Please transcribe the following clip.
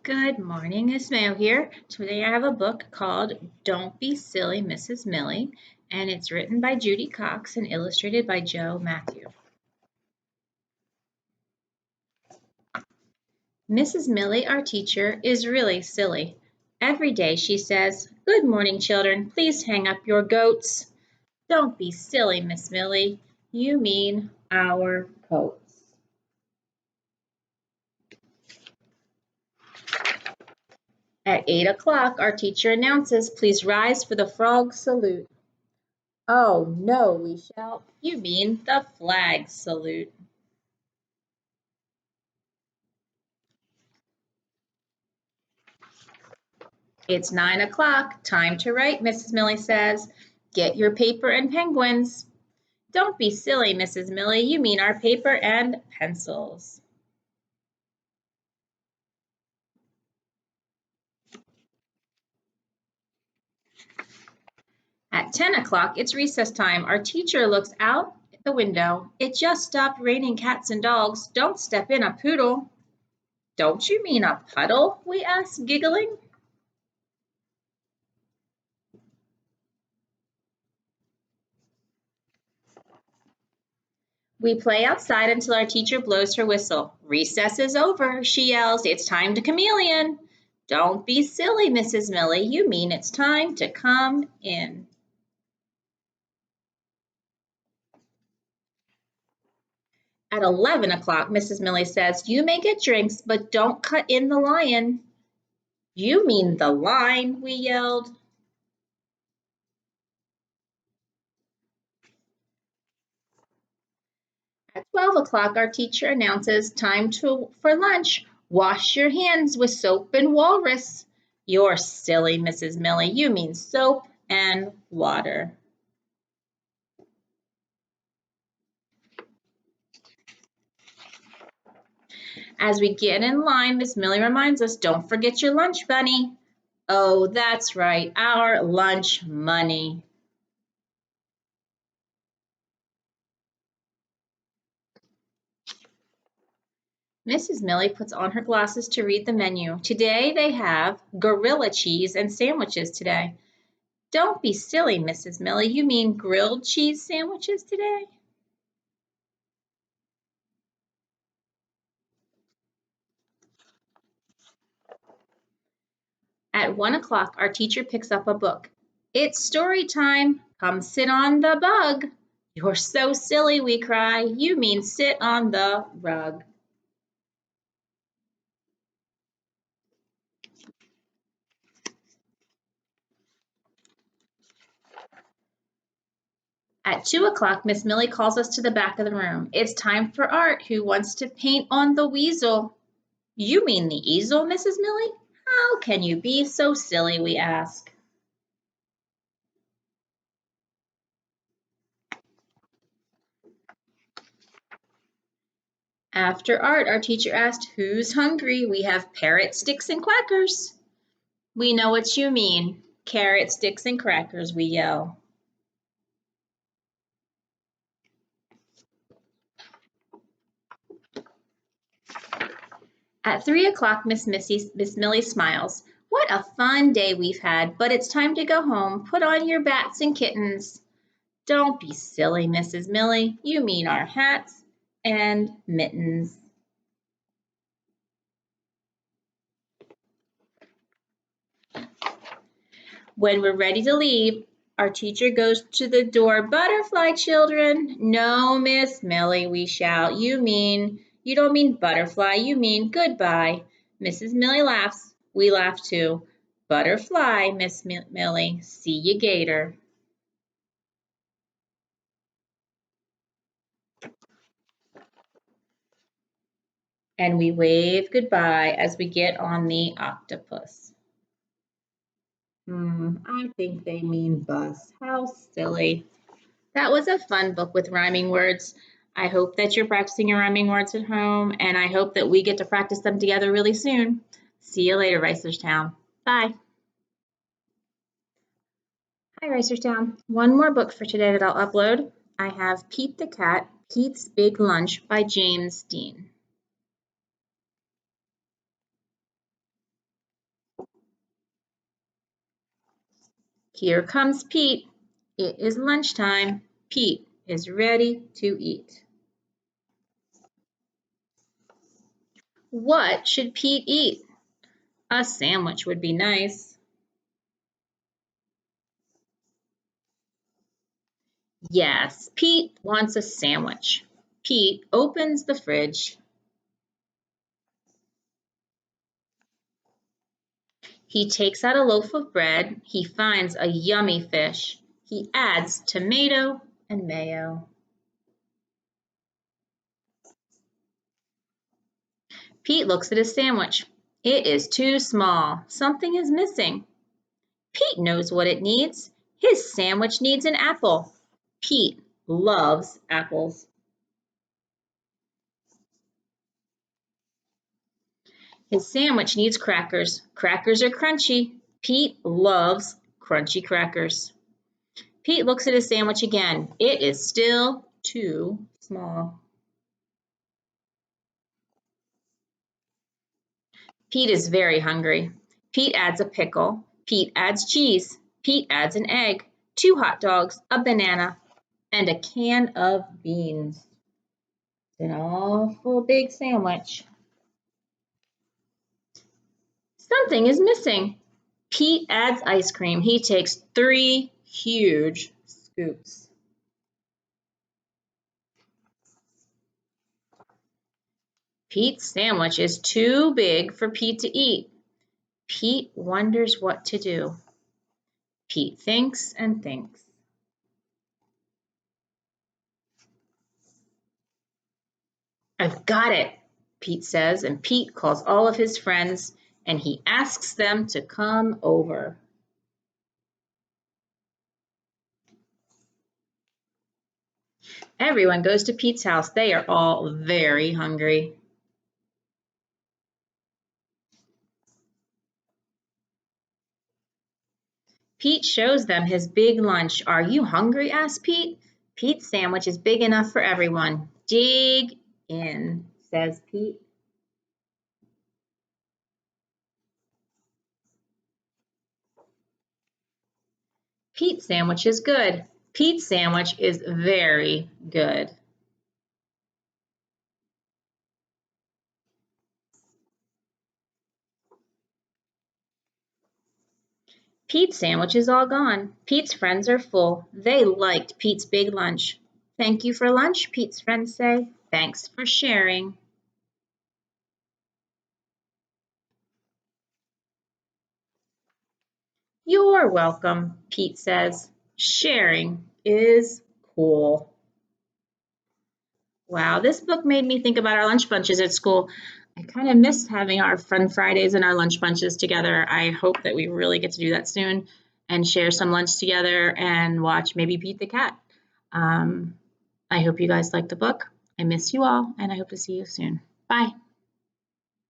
Good morning, Miss Mayo here. Today I have a book called Don't Be Silly, Mrs. Millie, and it's written by Judy Cox and illustrated by Joe Matthew. Mrs. Millie, our teacher, is really silly. Every day she says, "Good morning, children. Please hang up your goats." Don't be silly, Miss Millie. You mean our coats. At 8 o'clock, our teacher announces, "Please rise for the frog salute." Oh, no, we shall. You mean the flag salute. It's 9 o'clock. Time to write, Mrs. Millie says. Get your paper and penguins. Don't be silly, Mrs. Millie. You mean our paper and pencils. At 10 o'clock, it's recess time. Our teacher looks out the window. It just stopped raining cats and dogs. Don't step in a poodle. Don't you mean a puddle? We ask, giggling. We play outside until our teacher blows her whistle. Recess is over, she yells. It's time to chameleon. Don't be silly, Mrs. Millie. You mean it's time to come in. At 11 o'clock, Mrs. Millie says, "You may get drinks, but don't cut in the lion." You mean the line, we yelled. At 12 o'clock, our teacher announces, for lunch. Wash your hands with soap and walrus. You're silly, Mrs. Millie. You mean soap and water. As we get in line, Miss Millie reminds us, "Don't forget your lunch, bunny." Oh, that's right, our lunch money. Mrs. Millie puts on her glasses to read the menu. Today they have gorilla cheese and sandwiches today. Don't be silly, Mrs. Millie. You mean grilled cheese sandwiches today? At 1 o'clock, our teacher picks up a book. It's story time. Come sit on the bug. You're so silly, we cry. You mean sit on the rug. At 2 o'clock, Miss Millie calls us to the back of the room. It's time for art. Who wants to paint on the weasel? You mean the easel, Mrs. Millie? How can you be so silly, we ask. After art, our teacher asked, "Who's hungry? We have parrot sticks and crackers." We know what you mean. Carrot sticks and crackers, we yell. At 3 o'clock, Miss Millie smiles. "What a fun day we've had, but it's time to go home. Put on your bats and kittens." Don't be silly, Mrs. Millie. You mean our hats and mittens. When we're ready to leave, our teacher goes to the door. "Butterfly, children." "No, Miss Millie," we shout. You don't mean butterfly, you mean goodbye." Mrs. Millie laughs. We laugh too. "Butterfly, Miss Millie. See you gator." And we wave goodbye as we get on the octopus. I think they mean bus. How silly. That was a fun book with rhyming words. I hope that you're practicing your rhyming words at home, and I hope that we get to practice them together really soon. See you later, Ricerstown. Bye. Hi, Ricerstown. One more book for today that I'll upload. I have Pete the Cat, Pete's Big Lunch by James Dean. Here comes Pete. It is lunchtime. Pete is ready to eat. What should Pete eat? A sandwich would be nice. Yes, Pete wants a sandwich. Pete opens the fridge. He takes out a loaf of bread. He finds a yummy fish. He adds tomato and mayo. Pete looks at his sandwich. It is too small. Something is missing. Pete knows what it needs. His sandwich needs an apple. Pete loves apples. His sandwich needs crackers. Crackers are crunchy. Pete loves crunchy crackers. Pete looks at his sandwich again. It is still too small. Pete is very hungry. Pete adds a pickle. Pete adds cheese. Pete adds an egg, 2 hot dogs, a banana, and a can of beans. It's an awful big sandwich. Something is missing. Pete adds ice cream. He takes 3 huge scoops. Pete's sandwich is too big for Pete to eat. Pete wonders what to do. Pete thinks and thinks. I've got it, Pete says, and Pete calls all of his friends and he asks them to come over. Everyone goes to Pete's house. They are all very hungry. Pete shows them his big lunch. Are you hungry? Asks Pete. Pete's sandwich is big enough for everyone. Dig in, says Pete. Pete's sandwich is good. Pete's sandwich is very good. Pete's sandwich is all gone. Pete's friends are full. They liked Pete's big lunch. Thank you for lunch, Pete's friends say. Thanks for sharing. You're welcome, Pete says. Sharing is cool. Wow, this book made me think about our lunch bunches at school. I kind of miss having our Fun Fridays and our lunch bunches together. I hope that we really get to do that soon and share some lunch together and watch maybe Pete the Cat. I hope you guys like the book. I miss you all, and I hope to see you soon. Bye.